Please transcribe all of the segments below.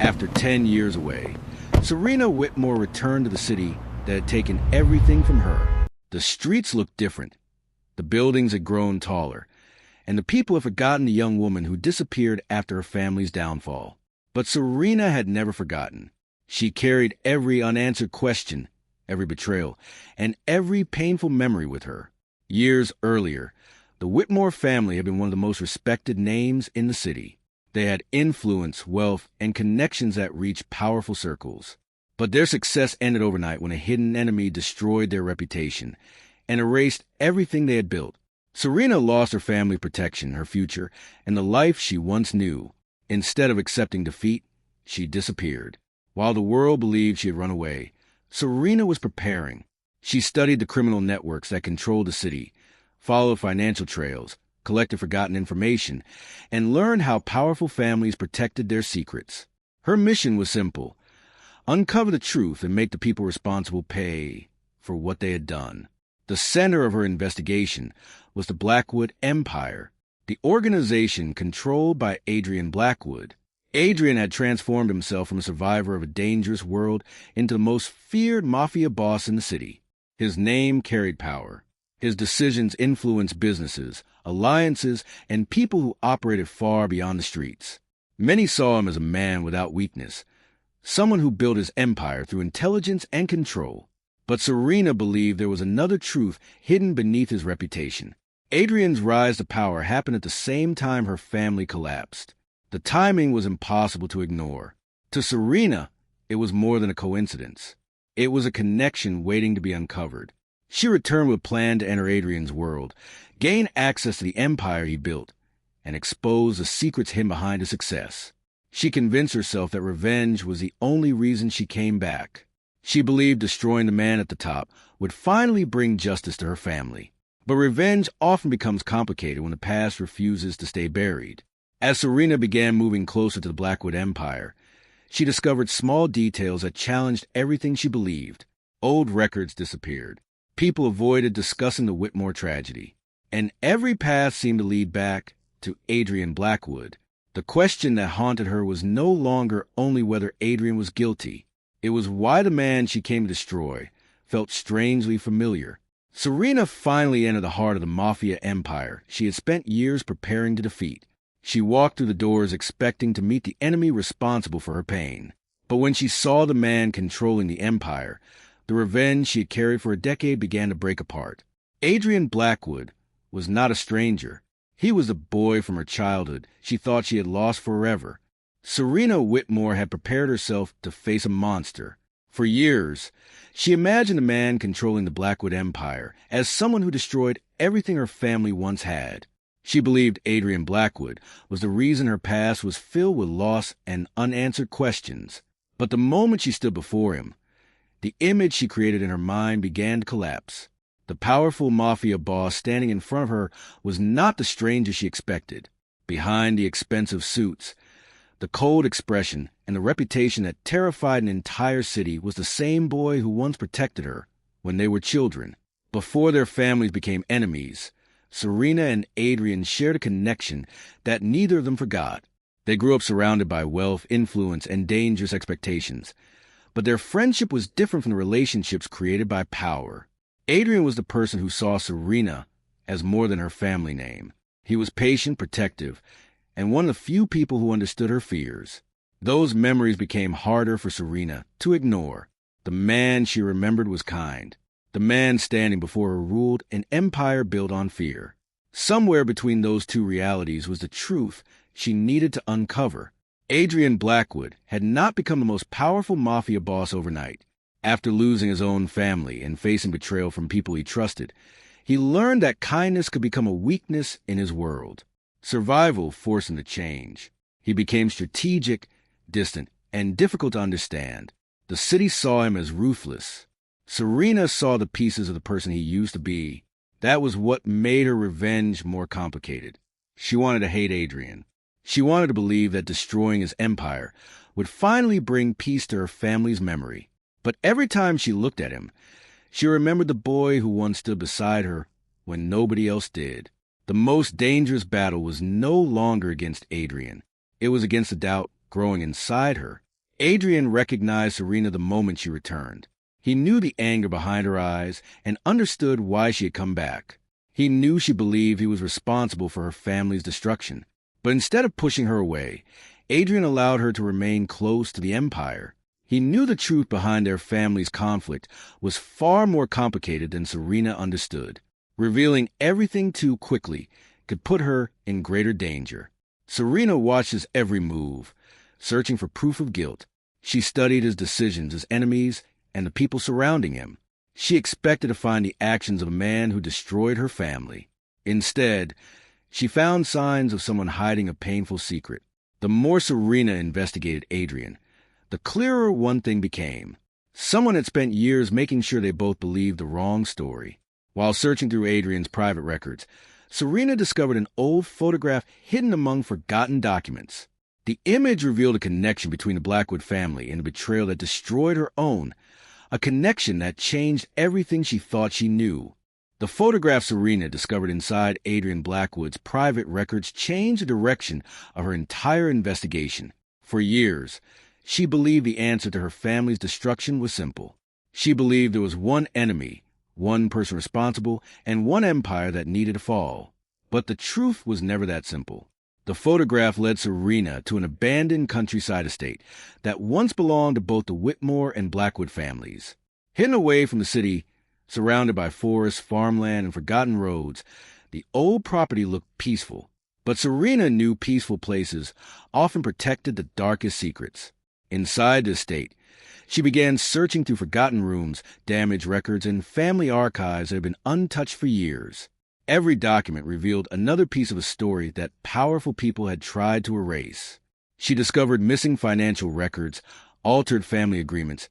After 10 years away, Serena Whitmore returned to the city that had taken everything from her. The streets looked different. The buildings had grown taller, and the people had forgotten the young woman who disappeared after her family's downfall. But Serena had never forgotten. She carried every unanswered question, every betrayal, and every painful memory with her. Years earlier, the Whitmore family had been one of the most respected names in the city. They had influence, wealth, and connections that reached powerful circles. But their success ended overnight when a hidden enemy destroyed their reputation and erased everything they had built. Serena lost her family protection, her future, and the life she once knew. Instead of accepting defeat, she disappeared. While the world believed she had run away, Serena was preparing. She studied the criminal networks that controlled the city, followed financial trails, collected forgotten information, and learned how powerful families protected their secrets. Her mission was simple: uncover the truth and make the people responsible pay for what they had done. The center of her investigation was the Blackwood Empire, the organization controlled by Adrian Blackwood. Adrian had transformed himself from a survivor of a dangerous world into the most feared mafia boss in the city. His name carried power. His decisions influenced businesses, alliances, and people who operated far beyond the streets. Many saw him as a man without weakness, someone who built his empire through intelligence and control. But Serena believed there was another truth hidden beneath his reputation. Adrian's rise to power happened at the same time her family collapsed. The timing was impossible to ignore. To Serena, it was more than a coincidence. It was a connection waiting to be uncovered. She returned with a plan to enter Adrian's world, gain access to the empire he built, and expose the secrets hidden behind his success. She convinced herself that revenge was the only reason she came back. She believed destroying the man at the top would finally bring justice to her family. But revenge often becomes complicated when the past refuses to stay buried. As Serena began moving closer to the Blackwood Empire, she discovered small details that challenged everything she believed. Old records disappeared. People avoided discussing the Whitmore tragedy. And every path seemed to lead back to Adrian Blackwood. The question that haunted her was no longer only whether Adrian was guilty. It was why the man she came to destroy felt strangely familiar. Serena finally entered the heart of the Mafia Empire she had spent years preparing to defeat. She walked through the doors expecting to meet the enemy responsible for her pain. But when she saw the man controlling the empire, the revenge she had carried for a decade began to break apart. Adrian Blackwood was not a stranger. He was the boy from her childhood she thought she had lost forever. Serena Whitmore had prepared herself to face a monster. For years, she imagined the man controlling the Blackwood Empire as someone who destroyed everything her family once had. She believed Adrian Blackwood was the reason her past was filled with loss and unanswered questions. But the moment she stood before him, the image she created in her mind began to collapse. The powerful mafia boss standing in front of her was not the stranger she expected. Behind the expensive suits, the cold expression, and the reputation that terrified an entire city was the same boy who once protected her when they were children. Before their families became enemies, Serena and Adrian shared a connection that neither of them forgot. They grew up surrounded by wealth, influence, and dangerous expectations. But their friendship was different from the relationships created by power. Adrian was the person who saw Serena as more than her family name. He was patient, protective, and one of the few people who understood her fears. Those memories became harder for Serena to ignore. The man she remembered was kind. The man standing before her ruled an empire built on fear. Somewhere between those two realities was the truth she needed to uncover. Adrian Blackwood had not become the most powerful mafia boss overnight. After losing his own family and facing betrayal from people he trusted, he learned that kindness could become a weakness in his world. Survival forced him to change. He became strategic, distant, and difficult to understand. The city saw him as ruthless. Serena saw the pieces of the person he used to be. That was what made her revenge more complicated. She wanted to hate Adrian. She wanted to believe that destroying his empire would finally bring peace to her family's memory. But every time she looked at him, she remembered the boy who once stood beside her when nobody else did. The most dangerous battle was no longer against Adrian. It was against the doubt growing inside her. Adrian recognized Serena the moment she returned. He knew the anger behind her eyes and understood why she had come back. He knew she believed he was responsible for her family's destruction. But instead of pushing her away, Adrian allowed her to remain close to the Empire. He knew the truth behind their family's conflict was far more complicated than Serena understood. Revealing everything too quickly could put her in greater danger. Serena watched his every move, searching for proof of guilt. She studied his decisions, his enemies, and the people surrounding him. She expected to find the actions of a man who destroyed her family. Instead, she found signs of someone hiding a painful secret. The more Serena investigated Adrian, the clearer one thing became. Someone had spent years making sure they both believed the wrong story. While searching through Adrian's private records, Serena discovered an old photograph hidden among forgotten documents. The image revealed a connection between the Blackwood family and the betrayal that destroyed her own, a connection that changed everything she thought she knew. The photograph Serena discovered inside Adrian Blackwood's private records changed the direction of her entire investigation. For years, she believed the answer to her family's destruction was simple. She believed there was one enemy, one person responsible, and one empire that needed to fall. But the truth was never that simple. The photograph led Serena to an abandoned countryside estate that once belonged to both the Whitmore and Blackwood families. Hidden away from the city, surrounded by forests, farmland, and forgotten roads, the old property looked peaceful. But Serena knew peaceful places often protected the darkest secrets. Inside the estate, she began searching through forgotten rooms, damaged records, and family archives that had been untouched for years. Every document revealed another piece of a story that powerful people had tried to erase. She discovered missing financial records, altered family agreements,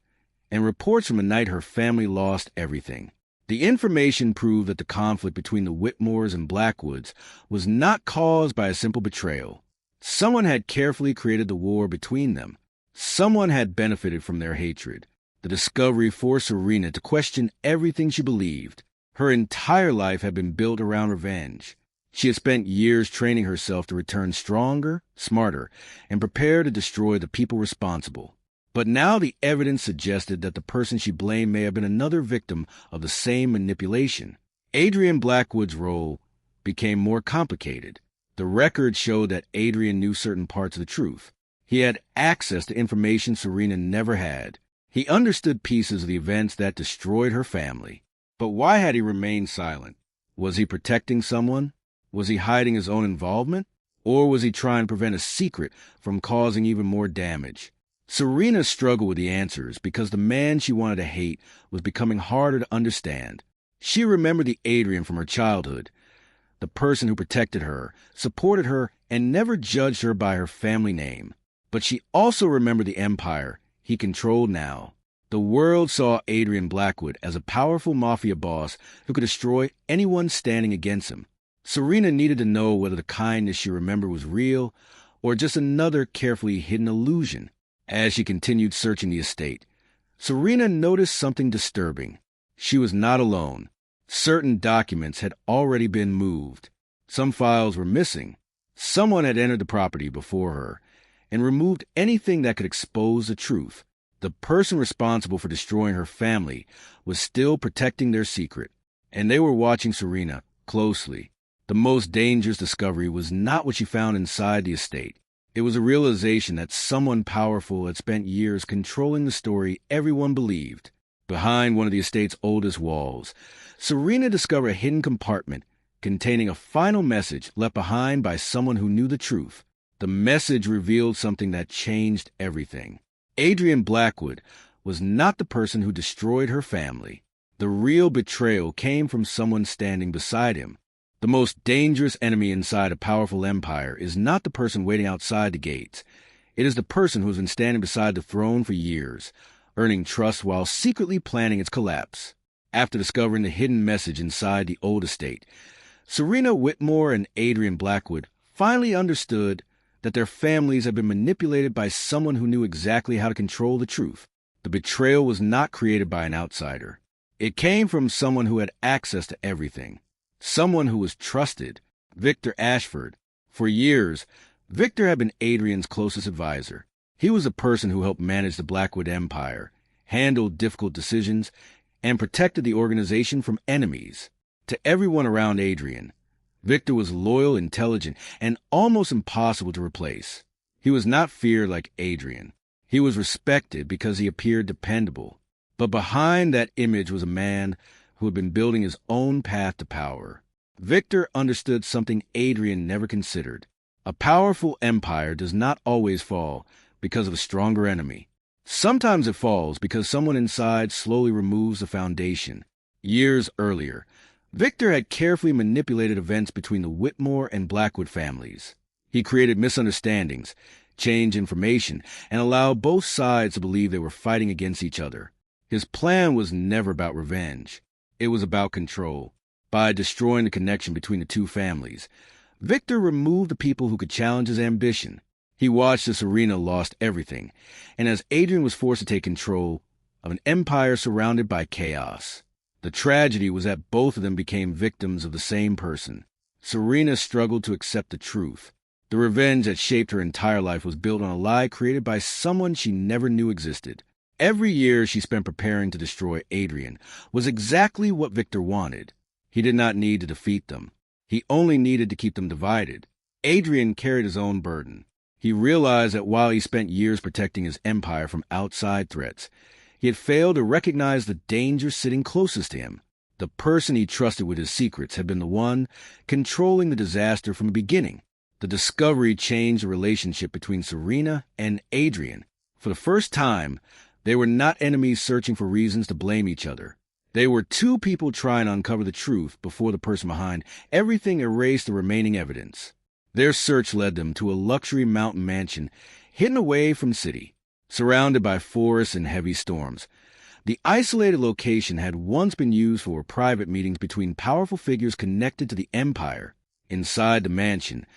and reports from a night her family lost everything. The information proved that the conflict between the Whitmores and Blackwoods was not caused by a simple betrayal. Someone had carefully created the war between them. Someone had benefited from their hatred. The discovery forced Serena to question everything she believed. Her entire life had been built around revenge. She had spent years training herself to return stronger, smarter, and prepared to destroy the people responsible. But now the evidence suggested that the person she blamed may have been another victim of the same manipulation. Adrian Blackwood's role became more complicated. The records showed that Adrian knew certain parts of the truth. He had access to information Serena never had. He understood pieces of the events that destroyed her family. But why had he remained silent? Was he protecting someone? Was he hiding his own involvement? Or was he trying to prevent a secret from causing even more damage? Serena struggled with the answers because the man she wanted to hate was becoming harder to understand. She remembered the Adrian from her childhood, the person who protected her, supported her, and never judged her by her family name. But she also remembered the empire he controlled now. The world saw Adrian Blackwood as a powerful mafia boss who could destroy anyone standing against him. Serena needed to know whether the kindness she remembered was real or just another carefully hidden illusion. As she continued searching the estate, Serena noticed something disturbing. She was not alone. Certain documents had already been moved. Some files were missing. Someone had entered the property before her and removed anything that could expose the truth. The person responsible for destroying her family was still protecting their secret, and they were watching Serena closely. The most dangerous discovery was not what she found inside the estate. It was a realization that someone powerful had spent years controlling the story everyone believed. Behind one of the estate's oldest walls, Serena discovered a hidden compartment containing a final message left behind by someone who knew the truth. The message revealed something that changed everything. Adrian Blackwood was not the person who destroyed her family. The real betrayal came from someone standing beside him. The most dangerous enemy inside a powerful empire is not the person waiting outside the gates. It is the person who has been standing beside the throne for years, earning trust while secretly planning its collapse. After discovering the hidden message inside the old estate, Serena Whitmore and Adrian Blackwood finally understood that their families had been manipulated by someone who knew exactly how to control the truth. The betrayal was not created by an outsider. It came from someone who had access to everything. Someone who was trusted, Victor Ashford. For years, Victor had been Adrian's closest advisor. He was a person who helped manage the Blackwood Empire, handled difficult decisions, and protected the organization from enemies. To everyone around Adrian, Victor was loyal, intelligent, and almost impossible to replace. He was not feared like Adrian. He was respected because he appeared dependable. But behind that image was a man who had been building his own path to power. Victor understood something Adrian never considered. A powerful empire does not always fall because of a stronger enemy. Sometimes it falls because someone inside slowly removes the foundation. Years earlier, Victor had carefully manipulated events between the Whitmore and Blackwood families. He created misunderstandings, changed information, and allowed both sides to believe they were fighting against each other. His plan was never about revenge. It was about control. By destroying the connection between the two families, Victor removed the people who could challenge his ambition. He watched as Serena lost everything, and as Adrian was forced to take control of an empire surrounded by chaos. The tragedy was that both of them became victims of the same person. Serena struggled to accept the truth. The revenge that shaped her entire life was built on a lie created by someone she never knew existed. Every year she spent preparing to destroy Adrian was exactly what Victor wanted. He did not need to defeat them. He only needed to keep them divided. Adrian carried his own burden. He realized that while he spent years protecting his empire from outside threats, he had failed to recognize the danger sitting closest to him. The person he trusted with his secrets had been the one controlling the disaster from the beginning. The discovery changed the relationship between Serena and Adrian. For the first time, they were not enemies searching for reasons to blame each other. They were two people trying to uncover the truth before the person behind everything erased the remaining evidence. Their search led them to a luxury mountain mansion hidden away from the city, surrounded by forests and heavy storms. The isolated location had once been used for private meetings between powerful figures connected to the empire. Inside the mansion,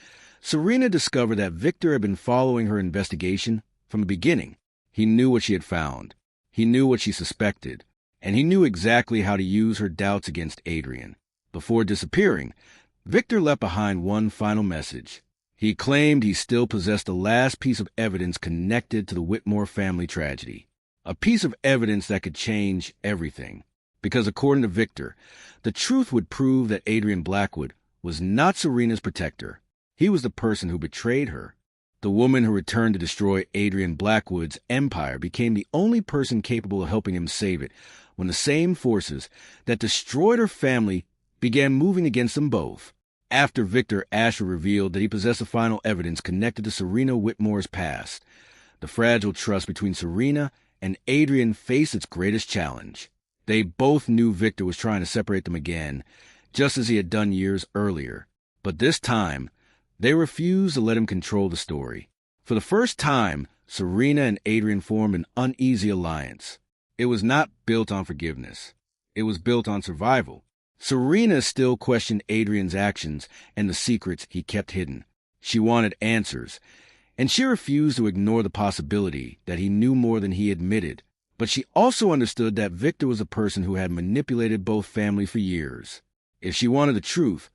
Serena discovered that Victor had been following her investigation from the beginning. He knew what she had found. He knew what she suspected. And he knew exactly how to use her doubts against Adrian. Before disappearing, Victor left behind one final message. He claimed he still possessed the last piece of evidence connected to the Whitmore family tragedy. A piece of evidence that could change everything. Because according to Victor, the truth would prove that Adrian Blackwood was not Serena's protector. He was the person who betrayed her. The woman who returned to destroy Adrian Blackwood's empire became the only person capable of helping him save it when the same forces that destroyed her family began moving against them both. After Victor, Asher revealed that he possessed the final evidence connected to Serena Whitmore's past. The fragile trust between Serena and Adrian faced its greatest challenge. They both knew Victor was trying to separate them again, just as he had done years earlier. But this time, they refused to let him control the story. For the first time, Serena and Adrian formed an uneasy alliance. It was not built on forgiveness. It was built on survival. Serena still questioned Adrian's actions and the secrets he kept hidden. She wanted answers, and she refused to ignore the possibility that he knew more than he admitted. But she also understood that Victor was a person who had manipulated both families for years. If she wanted the truth,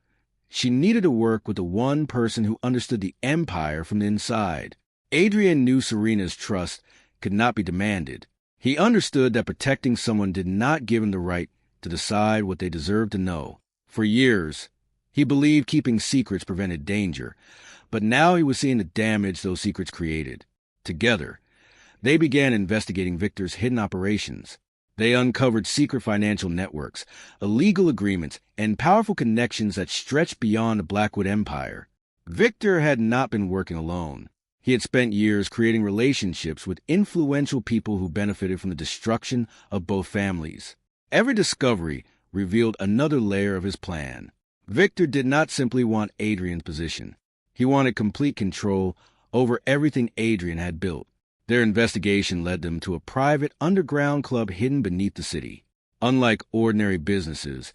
she needed to work with the one person who understood the empire from the inside. Adrian knew Serena's trust could not be demanded. He understood that protecting someone did not give him the right to decide what they deserved to know. For years, he believed keeping secrets prevented danger, but now he was seeing the damage those secrets created. Together, they began investigating Victor's hidden operations. They uncovered secret financial networks, illegal agreements, and powerful connections that stretched beyond the Blackwood Empire. Victor had not been working alone. He had spent years creating relationships with influential people who benefited from the destruction of both families. Every discovery revealed another layer of his plan. Victor did not simply want Adrian's position. He wanted complete control over everything Adrian had built. Their investigation led them to a private underground club hidden beneath the city. Unlike ordinary businesses,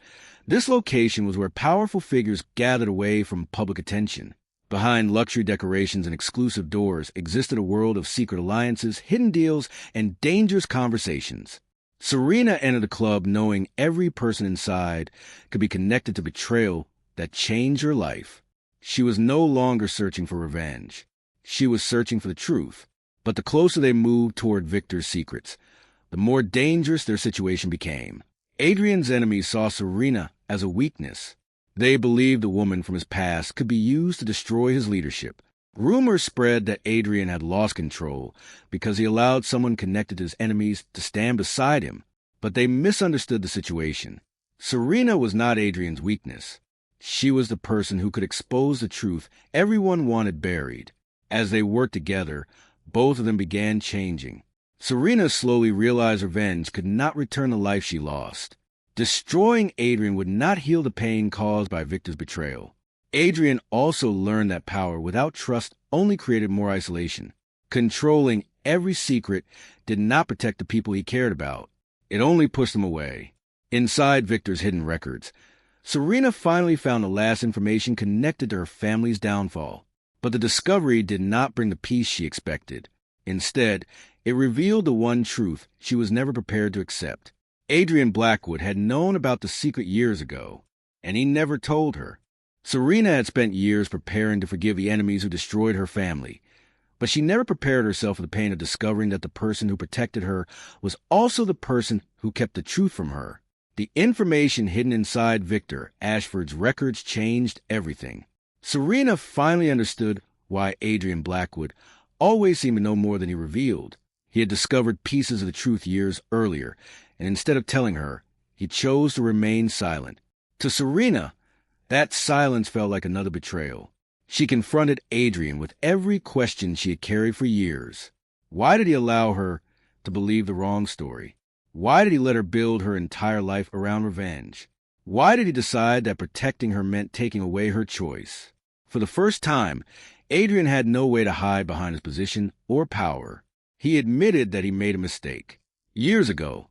this location was where powerful figures gathered away from public attention. Behind luxury decorations and exclusive doors existed a world of secret alliances, hidden deals, and dangerous conversations. Serena entered the club knowing every person inside could be connected to betrayal that changed her life. She was no longer searching for revenge. She was searching for the truth. But the closer they moved toward Victor's secrets, the more dangerous their situation became. Adrian's enemies saw Serena as a weakness. They believed the woman from his past could be used to destroy his leadership. Rumors spread that Adrian had lost control because he allowed someone connected to his enemies to stand beside him, but they misunderstood the situation. Serena was not Adrian's weakness. She was the person who could expose the truth everyone wanted buried. As they worked together, both of them began changing. Serena slowly realized revenge could not return the life she lost. Destroying Adrian would not heal the pain caused by Victor's betrayal. Adrian also learned that power without trust only created more isolation. Controlling every secret did not protect the people he cared about. It only pushed them away. Inside Victor's hidden records, Serena finally found the last information connected to her family's downfall. But the discovery did not bring the peace she expected. Instead, it revealed the one truth she was never prepared to accept. Adrian Blackwood had known about the secret years ago, and he never told her. Serena had spent years preparing to forgive the enemies who destroyed her family, but she never prepared herself for the pain of discovering that the person who protected her was also the person who kept the truth from her. The information hidden inside Victor Ashford's records changed everything. Serena finally understood why Adrian Blackwood always seemed to know more than he revealed. He had discovered pieces of the truth years earlier, and instead of telling her, he chose to remain silent. To Serena, that silence felt like another betrayal. She confronted Adrian with every question she had carried for years. Why did he allow her to believe the wrong story? Why did he let her build her entire life around revenge? Why did he decide that protecting her meant taking away her choice? For the first time, Adrian had no way to hide behind his position or power. He admitted that he made a mistake. Years ago,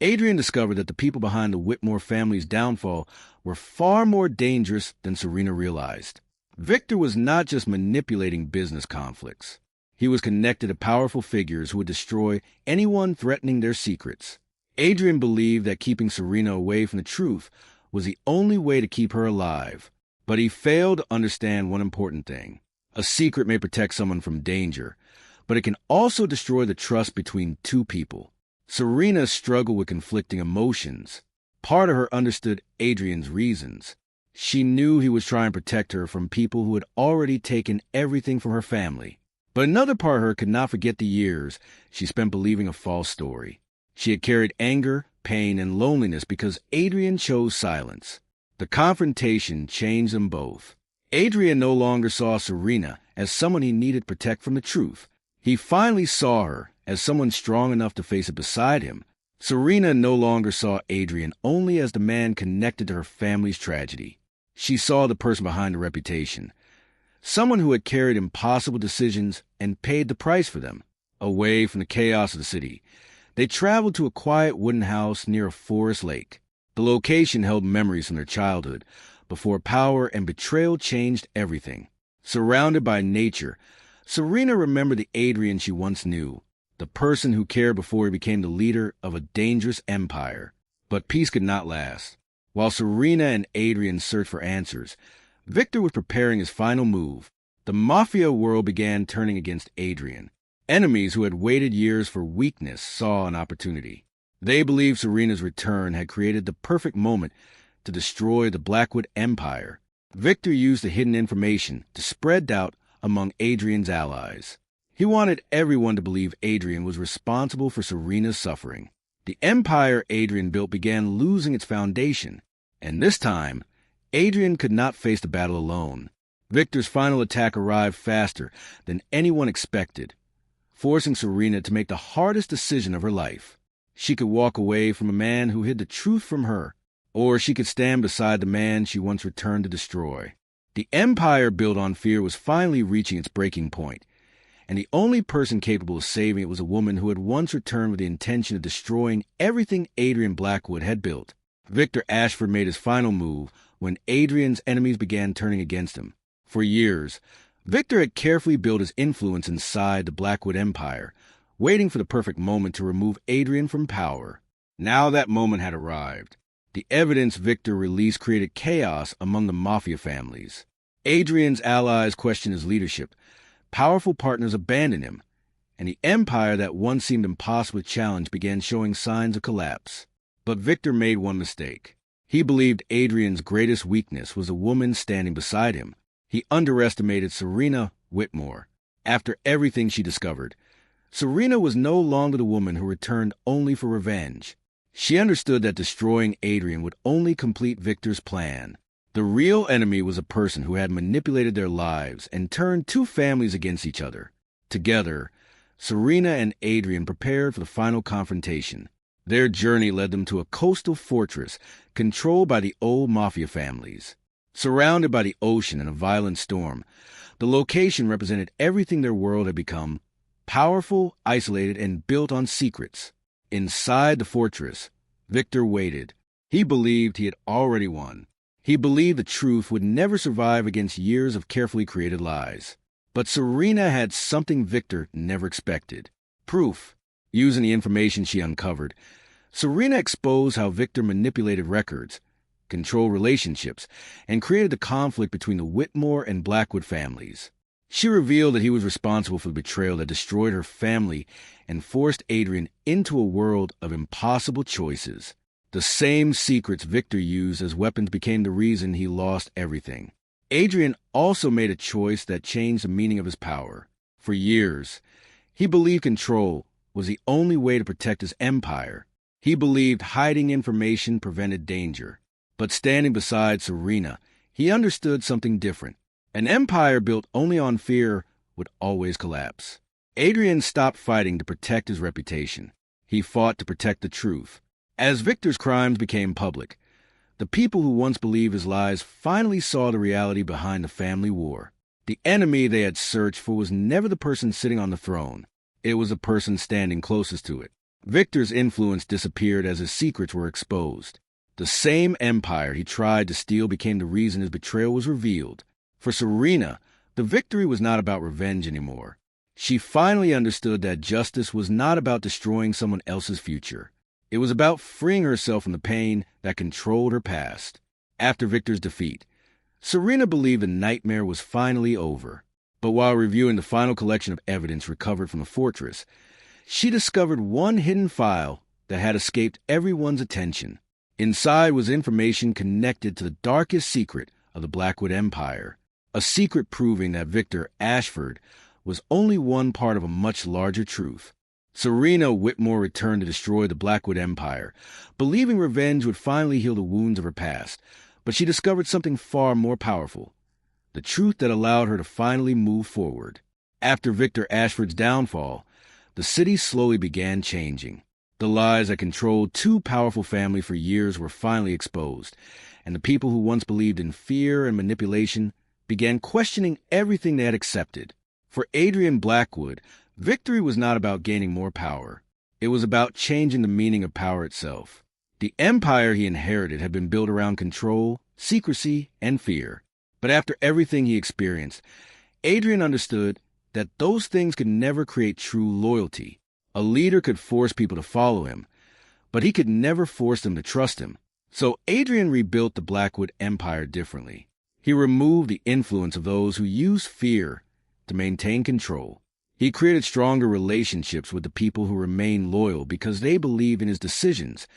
Adrian discovered that the people behind the Whitmore family's downfall were far more dangerous than Serena realized. Victor was not just manipulating business conflicts. He was connected to powerful figures who would destroy anyone threatening their secrets. Adrian believed that keeping Serena away from the truth was the only way to keep her alive. But he failed to understand one important thing. A secret may protect someone from danger, but it can also destroy the trust between two people. Serena struggled with conflicting emotions. Part of her understood Adrian's reasons. She knew he was trying to protect her from people who had already taken everything from her family. But another part of her could not forget the years she spent believing a false story. She had carried anger, pain, and loneliness because Adrian chose silence. The confrontation changed them both. Adrian no longer saw Serena as someone he needed to protect from the truth. He finally saw her as someone strong enough to face it beside him. Serena no longer saw Adrian only as the man connected to her family's tragedy. She saw the person behind the reputation, someone who had carried impossible decisions and paid the price for them. Away from the chaos of the city, they traveled to a quiet wooden house near a forest lake. The location held memories from their childhood, before power and betrayal changed everything. Surrounded by nature, Serena remembered the Adrian she once knew, the person who cared before he became the leader of a dangerous empire. But peace could not last. While Serena and Adrian searched for answers, Victor was preparing his final move. The Mafia world began turning against Adrian. Enemies who had waited years for weakness saw an opportunity. They believed Serena's return had created the perfect moment to destroy the Blackwood Empire. Victor used the hidden information to spread doubt among Adrian's allies. He wanted everyone to believe Adrian was responsible for Serena's suffering. The empire Adrian built began losing its foundation, and this time, Adrian could not face the battle alone. Victor's final attack arrived faster than anyone expected, forcing Serena to make the hardest decision of her life. She could walk away from a man who hid the truth from her, or she could stand beside the man she once returned to destroy. The empire built on fear was finally reaching its breaking point, and the only person capable of saving it was a woman who had once returned with the intention of destroying everything Adrian Blackwood had built. Victor Ashford made his final move when Adrian's enemies began turning against him. For years, Victor had carefully built his influence inside the Blackwood Empire, waiting for the perfect moment to remove Adrian from power. Now that moment had arrived. The evidence Victor released created chaos among the Mafia families. Adrian's allies questioned his leadership. Powerful partners abandoned him, and the empire that once seemed impossible to challenge began showing signs of collapse. But Victor made one mistake. He believed Adrian's greatest weakness was a woman standing beside him. He underestimated Serena Whitmore. After everything she discovered, Serena was no longer the woman who returned only for revenge. She understood that destroying Adrian would only complete Victor's plan. The real enemy was a person who had manipulated their lives and turned two families against each other. Together, Serena and Adrian prepared for the final confrontation. Their journey led them to a coastal fortress controlled by the old Mafia families. Surrounded by the ocean and a violent storm, the location represented everything their world had become: powerful, isolated, and built on secrets. Inside the fortress, Victor waited. He believed he had already won. He believed the truth would never survive against years of carefully created lies. But Serena had something Victor never expected: proof. Using the information she uncovered, Serena exposed how Victor manipulated records, controlled relationships, and created the conflict between the Whitmore and Blackwood families. She revealed that he was responsible for the betrayal that destroyed her family and forced Adrian into a world of impossible choices. The same secrets Victor used as weapons became the reason he lost everything. Adrian also made a choice that changed the meaning of his power. For years, he believed control was the only way to protect his empire. He believed hiding information prevented danger. But standing beside Serena, he understood something different. An empire built only on fear would always collapse. Adrian stopped fighting to protect his reputation. He fought to protect the truth. As Victor's crimes became public, the people who once believed his lies finally saw the reality behind the family war. The enemy they had searched for was never the person sitting on the throne. It was the person standing closest to it. Victor's influence disappeared as his secrets were exposed. The same empire he tried to steal became the reason his betrayal was revealed. For Serena, the victory was not about revenge anymore. She finally understood that justice was not about destroying someone else's future. It was about freeing herself from the pain that controlled her past. After Victor's defeat, Serena believed the nightmare was finally over. But while reviewing the final collection of evidence recovered from the fortress, she discovered one hidden file that had escaped everyone's attention. Inside was information connected to the darkest secret of the Blackwood Empire, a secret proving that Victor Ashford was only one part of a much larger truth. Serena Whitmore returned to destroy the Blackwood Empire, believing revenge would finally heal the wounds of her past, but she discovered something far more powerful: the truth that allowed her to finally move forward. After Victor Ashford's downfall, the city slowly began changing. The lies that controlled two powerful families for years were finally exposed, and the people who once believed in fear and manipulation began questioning everything they had accepted. For Adrian Blackwood, victory was not about gaining more power. It was about changing the meaning of power itself. The empire he inherited had been built around control, secrecy, and fear. But after everything he experienced, Adrian understood that those things could never create true loyalty. A leader could force people to follow him, but he could never force them to trust him. So Adrian rebuilt the Blackwood Empire differently. He removed the influence of those who used fear to maintain control. He created stronger relationships with the people who remained loyal because they believed in his decisions,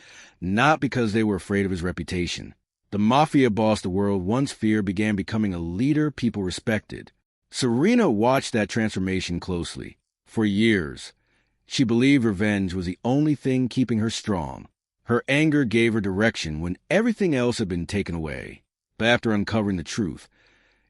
not because they were afraid of his reputation. The Mafia Boss the world once feared began becoming a leader people respected. Serena watched that transformation closely. For years, she believed revenge was the only thing keeping her strong. Her anger gave her direction when everything else had been taken away. But after uncovering the truth,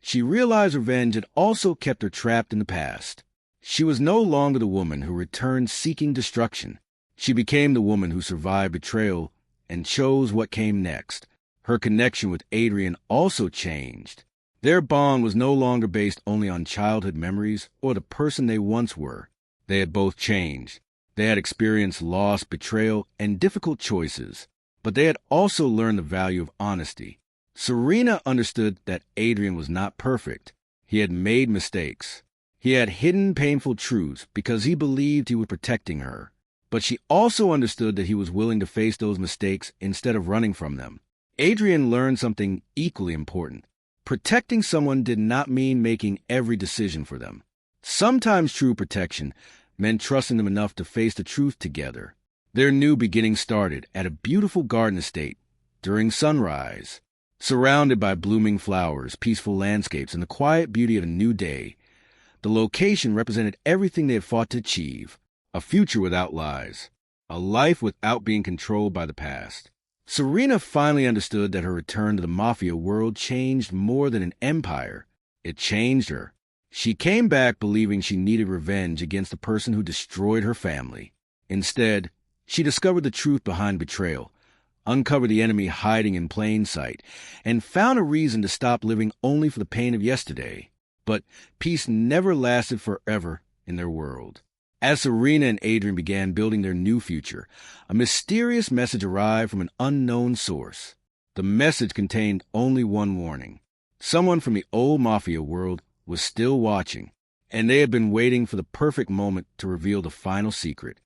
she realized revenge had also kept her trapped in the past. She was no longer the woman who returned seeking destruction. She became the woman who survived betrayal and chose what came next. Her connection with Adrian also changed. Their bond was no longer based only on childhood memories or the person they once were. They had both changed. They had experienced loss, betrayal, and difficult choices. But they had also learned the value of honesty. Serena understood that Adrian was not perfect. He had made mistakes. He had hidden painful truths because he believed he was protecting her. But she also understood that he was willing to face those mistakes instead of running from them. Adrian learned something equally important. Protecting someone did not mean making every decision for them. Sometimes true protection men trusting them enough to face the truth together. Their new beginning started at a beautiful garden estate during sunrise. Surrounded by blooming flowers, peaceful landscapes, and the quiet beauty of a new day, the location represented everything they had fought to achieve: a future without lies, a life without being controlled by the past. Serena finally understood that her return to the Mafia world changed more than an empire. It changed her. She came back believing she needed revenge against the person who destroyed her family. Instead, she discovered the truth behind betrayal, uncovered the enemy hiding in plain sight, and found a reason to stop living only for the pain of yesterday. But peace never lasted forever in their world. As Serena and Adrian began building their new future, a mysterious message arrived from an unknown source. The message contained only one warning. Someone from the old Mafia world was still watching, and they had been waiting for the perfect moment to reveal the final secret.